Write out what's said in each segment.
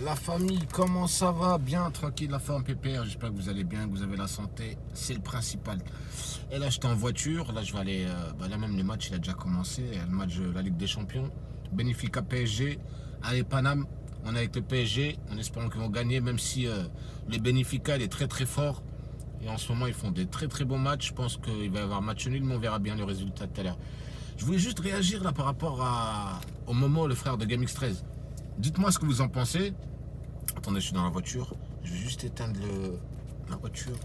La famille, comment ça va? Bien, tranquille, la forme pépère. J'espère que vous allez bien, que vous avez la santé. C'est le principal. Et là, j'étais en voiture. Là, je vais aller. Là, même le match, il a déjà commencé. Le match de la Ligue des Champions. Benfica PSG. Allez, Paname. On est avec le PSG. En espérant qu'ils vont gagner, même si le Benfica, il est très très fort. Et en ce moment, ils font des très très bons matchs. Je pense qu'il va y avoir match nul, mais on verra bien le résultat tout à l'heure. Je voulais juste réagir là par rapport au moment où le frère de GameX13. Dites-moi ce que vous en pensez. Attendez, je suis dans la voiture. Je vais juste éteindre la voiture.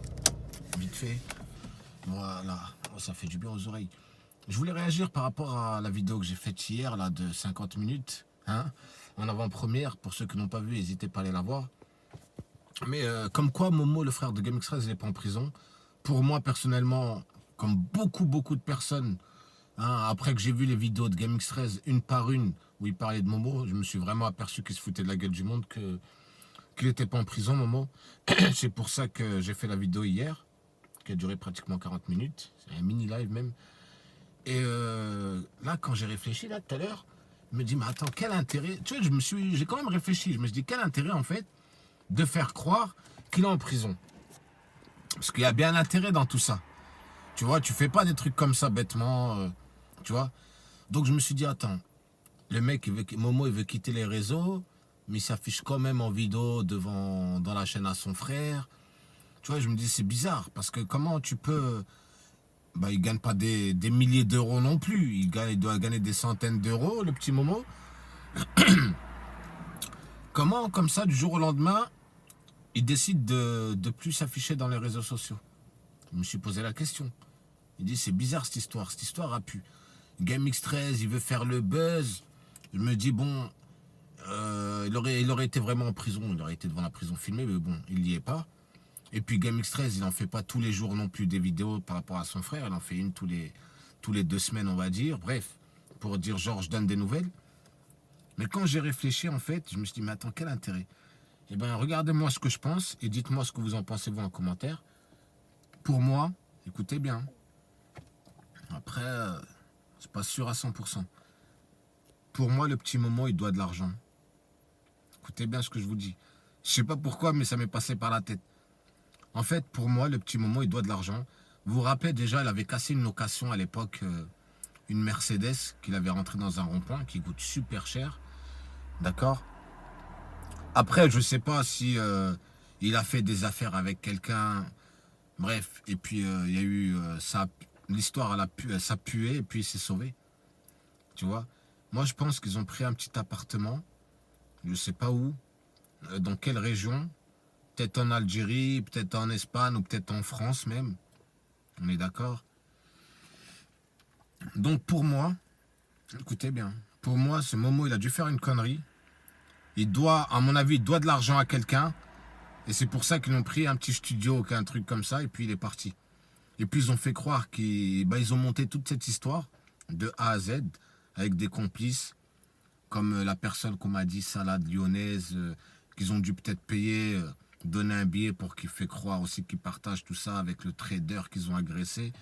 Vite fait. Voilà. Oh, ça fait du bien aux oreilles. Je voulais réagir par rapport à la vidéo que j'ai faite hier, là, de 50 minutes. Hein, en avant-première. Pour ceux qui n'ont pas vu, n'hésitez pas à aller la voir. Mais comme quoi, Momo, le frère de GameX13, il n'est pas en prison. Pour moi, personnellement, comme beaucoup de personnes, hein, après que j'ai vu les vidéos de GameX13, une par une, où il parlait de Momo, je me suis vraiment aperçu qu'il se foutait de la gueule du monde, qu'il n'était pas en prison, Momo. C'est pour ça que j'ai fait la vidéo hier, qui a duré pratiquement 40 minutes. C'est un mini live même. Et là, quand j'ai réfléchi, là, tout à l'heure, je me dis, mais attends, quel intérêt. Tu vois, j'ai quand même réfléchi. Je me suis dit, quel intérêt, en fait, de faire croire qu'il est en prison. Parce qu'il y a bien un intérêt dans tout ça. Tu vois, tu fais pas des trucs comme ça bêtement. Tu vois. Donc je me suis dit, attends, le mec, Momo, il veut quitter les réseaux, mais il s'affiche quand même en vidéo dans la chaîne à son frère. Tu vois, je me dis, c'est bizarre, parce que comment tu peux. Bah, il gagne pas des milliers d'euros non plus. Il doit gagner des centaines d'euros, le petit Momo. Comment, comme ça, du jour au lendemain, il décide de plus s'afficher dans les réseaux sociaux? Je me suis posé la question. Il dit, c'est bizarre cette histoire. Cette histoire a pu. GameX13, il veut faire le buzz. Je me dis, bon, il aurait été vraiment en prison. Il aurait été devant la prison filmée, mais bon, il n'y est pas. Et puis GameX13, il n'en fait pas tous les jours non plus des vidéos par rapport à son frère. Il en fait une tous les 2 semaines, on va dire. Bref, pour dire, genre, je donne des nouvelles. Mais quand j'ai réfléchi, en fait, je me suis dit, mais attends, quel intérêt? Eh bien, regardez-moi ce que je pense et dites-moi ce que vous en pensez, vous, en commentaire. Pour moi, écoutez bien. Après, c'est pas sûr à 100%. Pour moi, le petit Momo, il doit de l'argent. Écoutez bien ce que je vous dis. Je sais pas pourquoi, mais ça m'est passé par la tête. En fait, pour moi, le petit Momo, il doit de l'argent. Vous vous rappelez déjà, il avait cassé une location à l'époque, une Mercedes qu'il avait rentrée dans un rond-point qui coûte super cher. D'accord. Après, je sais pas si il a fait des affaires avec quelqu'un. Bref, et puis il y a eu ça. L'histoire, ça puait et puis il s'est sauvé. Tu vois. Moi, je pense qu'ils ont pris un petit appartement. Je sais pas où, dans quelle région. Peut-être en Algérie, peut-être en Espagne ou peut-être en France même. On est d'accord? Donc pour moi, écoutez bien, pour moi, ce Momo, il a dû faire une connerie. Il doit, à mon avis, il doit de l'argent à quelqu'un. Et c'est pour ça qu'ils ont pris un petit studio ou un truc comme ça. Et puis il est parti. Et puis ils ont fait croire qu'ils ont monté toute cette histoire de A à Z avec des complices comme la personne qu'on m'a dit, salade lyonnaise, qu'ils ont dû peut-être payer, donner un billet pour qu'il fait croire aussi qu'ils partagent tout ça avec le trader qu'ils ont agressé.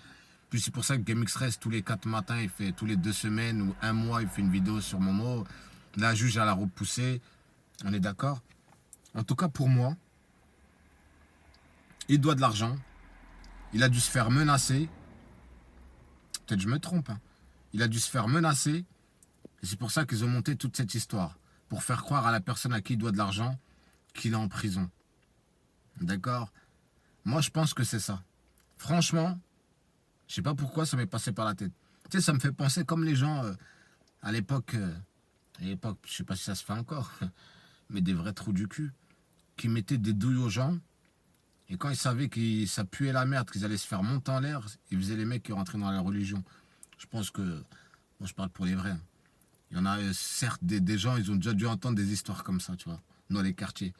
Puis c'est pour ça que GameX13, tous les 4 matins, il fait tous les 2 semaines ou un mois, il fait une vidéo sur Momo. La juge, elle a repoussé. On est d'accord? En tout cas, pour moi, il doit de l'argent. Il a dû se faire menacer. Peut-être que je me trompe. Hein. Il a dû se faire menacer. Et c'est pour ça qu'ils ont monté toute cette histoire. Pour faire croire à la personne à qui il doit de l'argent qu'il est en prison. D'accord? Moi, je pense que c'est ça. Franchement, je sais pas pourquoi ça m'est passé par la tête. Tu sais, ça me fait penser comme les gens à l'époque, je sais pas si ça se fait encore, mais des vrais trous du cul, qui mettaient des douilles aux gens, et quand ils savaient que ça puait la merde, qu'ils allaient se faire monter en l'air, ils faisaient les mecs qui rentraient dans la religion. Je pense que, moi je parle pour les vrais. Hein. Il y en a certes des gens, ils ont déjà dû entendre des histoires comme ça, tu vois, dans les quartiers.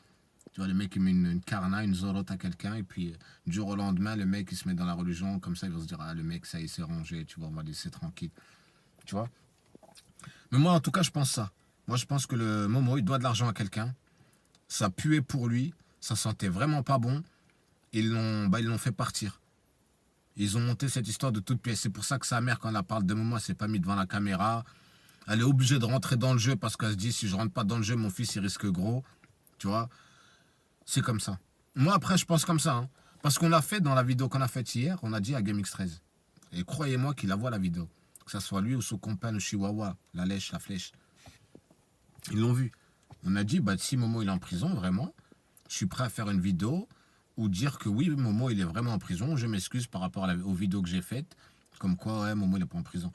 Tu vois, le mec, il met une carna, une zorote à quelqu'un, et puis du jour au lendemain, le mec, il se met dans la religion, comme ça, il va se dire, ah, le mec, ça y est, s'est rangé, tu vois, on va laisser tranquille. Tu vois? Mais moi, en tout cas, je pense ça. Moi, je pense que le Momo, il doit de l'argent à quelqu'un. Ça puait pour lui, ça sentait vraiment pas bon. Ils l'ont fait partir. Ils ont monté cette histoire de toute pièce. C'est pour ça que sa mère, quand elle parle de Momo, elle s'est pas mise devant la caméra. Elle est obligée de rentrer dans le jeu parce qu'elle se dit, si je rentre pas dans le jeu, mon fils, il risque gros. Tu vois, c'est comme ça. Moi, après, je pense comme ça. Hein. Parce qu'on l'a fait dans la vidéo qu'on a faite hier, on a dit à GameX13. Et croyez-moi qu'il la voit la vidéo. Que ce soit lui ou son compagne, le chihuahua, la lèche, la flèche. Ils l'ont vu. On a dit, bah, si Momo il est en prison, vraiment, je suis prêt à faire une vidéo ou dire que oui, Momo il est vraiment en prison. Je m'excuse par rapport aux vidéos que j'ai faites. Comme quoi, ouais, Momo il n'est pas en prison.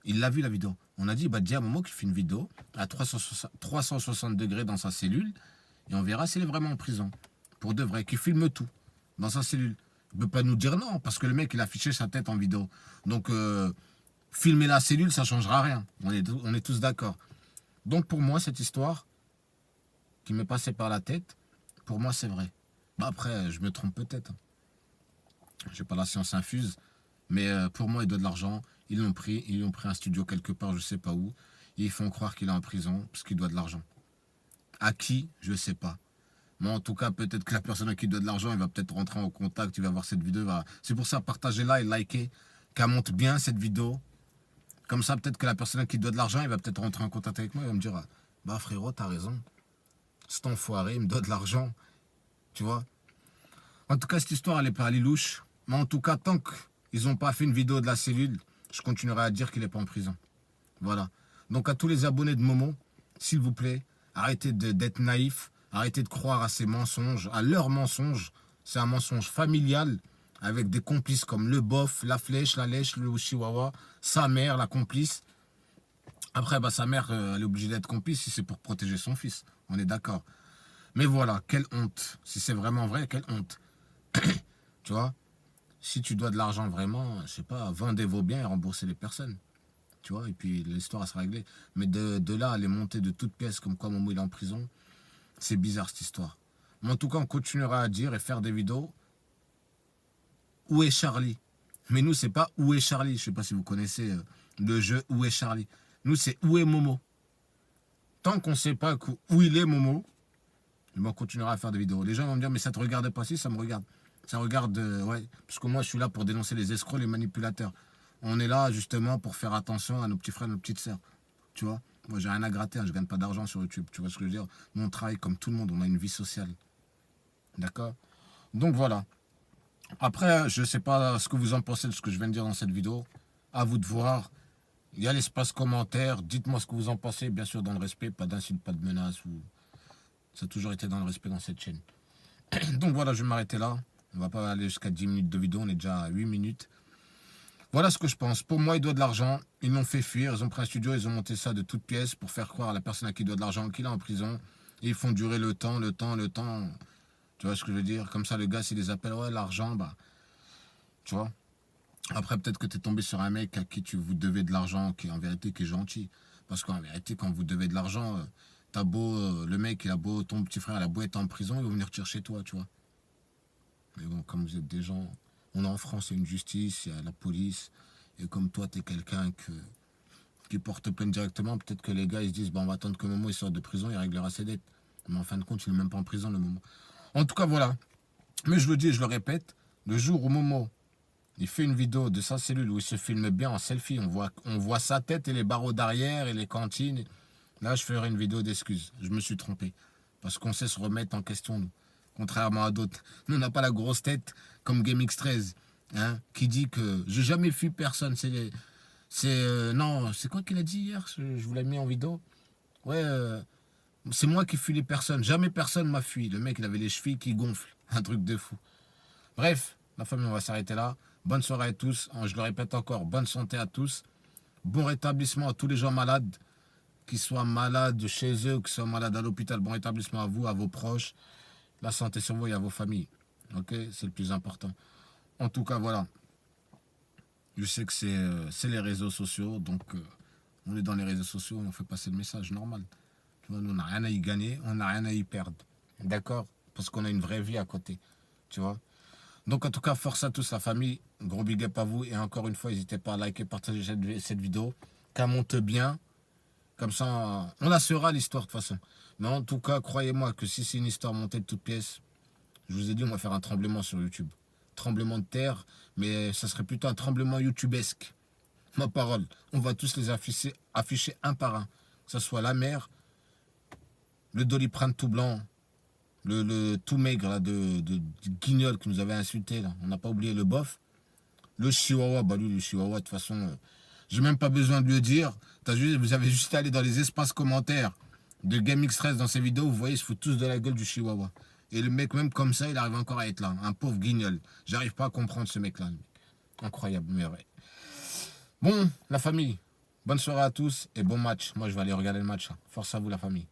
Il l'a vu la vidéo. On a dit, bah, dis à Momo qu'il fait une vidéo à 360 degrés dans sa cellule et on verra s'il est vraiment en prison. Pour de vrai, qu'il filme tout dans sa cellule. Il ne peut pas nous dire non parce que le mec il a affiché sa tête en vidéo. Donc, filmer la cellule, ça ne changera rien. On est tous d'accord. Donc, pour moi, cette histoire qui m'est passée par la tête, pour moi, c'est vrai. Bah, après, je me trompe peut-être. Je n'ai pas la science infuse. Mais pour moi, il doit de l'argent. Ils l'ont pris un studio quelque part, je ne sais pas où. Et ils font croire qu'il est en prison parce qu'il doit de l'argent. À qui? Je ne sais pas. Mais en tout cas, peut-être que la personne à qui il doit de l'argent, il va peut-être rentrer en contact, il va voir cette vidéo. C'est pour ça, partagez-la et likez, qu'elle monte bien cette vidéo. Comme ça, peut-être que la personne à qui il doit de l'argent, il va peut-être rentrer en contact avec moi. Il va me dire, bah frérot, t'as raison. Cet enfoiré, il me doit de l'argent. Tu vois? En tout cas, cette histoire, elle est pas louche. Mais en tout cas, tant qu'ils n'ont pas fait une vidéo de la cellule, je continuerai à dire qu'il n'est pas en prison. Voilà. Donc à tous les abonnés de Momo, s'il vous plaît, arrêtez d'être naïfs, arrêtez de croire à ces mensonges, à leurs mensonges. C'est un mensonge familial avec des complices comme le bof, la flèche, la lèche, le chihuahua, sa mère, la complice. Après, bah, sa mère, elle est obligée d'être complice si c'est pour protéger son fils. On est d'accord. Mais voilà, quelle honte. Si c'est vraiment vrai, quelle honte. Tu vois? Si tu dois de l'argent vraiment, je sais pas, vendez vos biens et remboursez les personnes. Tu vois? Et puis l'histoire sera réglée. Mais de là à les monter de toutes pièces comme quoi Momo il est en prison, c'est bizarre cette histoire. Mais en tout cas, on continuera à dire et faire des vidéos. Où est Charlie? Mais nous, c'est pas où est Charlie. Je sais pas si vous connaissez le jeu Où est Charlie. Nous, c'est où est Momo. Tant qu'on ne sait pas où il est Momo, on continuera à faire des vidéos. Les gens vont me dire, mais ça te regarde pas? Si, ça me regarde. Ça regarde, ouais. Parce que moi, je suis là pour dénoncer les escrocs, les manipulateurs. On est là, justement, pour faire attention à nos petits frères, nos petites sœurs. Tu vois? Moi, j'ai rien à gratter, hein, je gagne pas d'argent sur YouTube. Tu vois ce que je veux dire? Nous, on travaille comme tout le monde, on a une vie sociale. D'accord? Donc, voilà. Après, je ne sais pas ce que vous en pensez de ce que je viens de dire dans cette vidéo. À vous de voir. Il y a l'espace commentaire. Dites-moi ce que vous en pensez, bien sûr, dans le respect. Pas d'insultes, pas de menaces. Ça a toujours été dans le respect dans cette chaîne. Donc voilà, je vais m'arrêter là. On ne va pas aller jusqu'à 10 minutes de vidéo. On est déjà à 8 minutes. Voilà ce que je pense. Pour moi, il doit de l'argent. Ils l'ont fait fuir. Ils ont pris un studio. Ils ont monté ça de toutes pièces pour faire croire à la personne à qui il doit de l'argent qu'il est en prison. Et ils font durer le temps. Tu vois ce que je veux dire? Comme ça, le gars, s'il les appelle, ouais, l'argent, bah... Tu vois? Après, peut-être que tu es tombé sur un mec à qui vous devez de l'argent, qui en vérité qui est gentil. Parce qu'en vérité, quand vous devez de l'argent, t'as beau, le mec, il a beau, ton petit frère, il a beau être en prison, il va venir te chercher chez toi, tu vois. Mais bon, comme vous êtes des gens, on est en France, il y a une justice, il y a la police. Et comme toi, tu es quelqu'un qui porte plainte directement, peut-être que les gars, ils se disent, bah, on va attendre que Momo il sorte de prison, il réglera ses dettes. Mais en fin de compte, il n'est même pas en prison, le Momo. En tout cas, voilà. Mais je le dis et je le répète, le jour où Momo il fait une vidéo de sa cellule où il se filme bien en selfie. On voit sa tête et les barreaux d'arrière et les cantines. Là, je ferai une vidéo d'excuses. Je me suis trompé. Parce qu'on sait se remettre en question, nous. Contrairement à d'autres. Nous, on n'a pas la grosse tête comme GameX13. Hein, qui dit que je n'ai jamais fui personne. Non, c'est quoi qu'il a dit hier? Je vous l'ai mis en vidéo. Ouais, c'est moi qui fuis les personnes. Jamais personne m'a fui. Le mec, il avait les chevilles qui gonflent. Un truc de fou. Bref, la famille, on va s'arrêter là. Bonne soirée à tous. Je le répète encore, bonne santé à tous. Bon rétablissement à tous les gens malades, qu'ils soient malades chez eux, qu'ils soient malades à l'hôpital. Bon rétablissement à vous, à vos proches. La santé sur vous et à vos familles. Ok, c'est le plus important. En tout cas, voilà. Je sais que c'est les réseaux sociaux. Donc, on est dans les réseaux sociaux, on fait passer le message normal. Tu vois, nous, on n'a rien à y gagner, on n'a rien à y perdre. D'accord? Parce qu'on a une vraie vie à côté. Tu vois? Donc en tout cas, force à tous la famille, gros big up à vous. Et encore une fois, n'hésitez pas à liker, partager cette vidéo. Qu'elle monte bien. Comme ça, on la saura l'histoire de toute façon. Mais en tout cas, croyez-moi que si c'est une histoire montée de toutes pièces, je vous ai dit, on va faire un tremblement sur YouTube. Tremblement de terre, mais ça serait plutôt un tremblement youtubesque. Ma parole, on va tous les afficher un par un. Que ce soit la mer, le Doliprane tout blanc, le tout maigre là, de Guignol qui nous avait insulté, là. On n'a pas oublié le bof. Le Chihuahua, bah lui, le Chihuahua, de toute façon, j'ai même pas besoin de le dire. Vous avez juste à aller dans les espaces commentaires de Game X13 dans ses vidéos, vous voyez, ils se foutent tous de la gueule du Chihuahua. Et le mec, même comme ça, il arrive encore à être là. Un pauvre Guignol. J'arrive pas à comprendre ce mec-là. Incroyable, mais vrai. Bon, la famille, bonne soirée à tous et bon match. Moi, je vais aller regarder le match. Force à vous, la famille.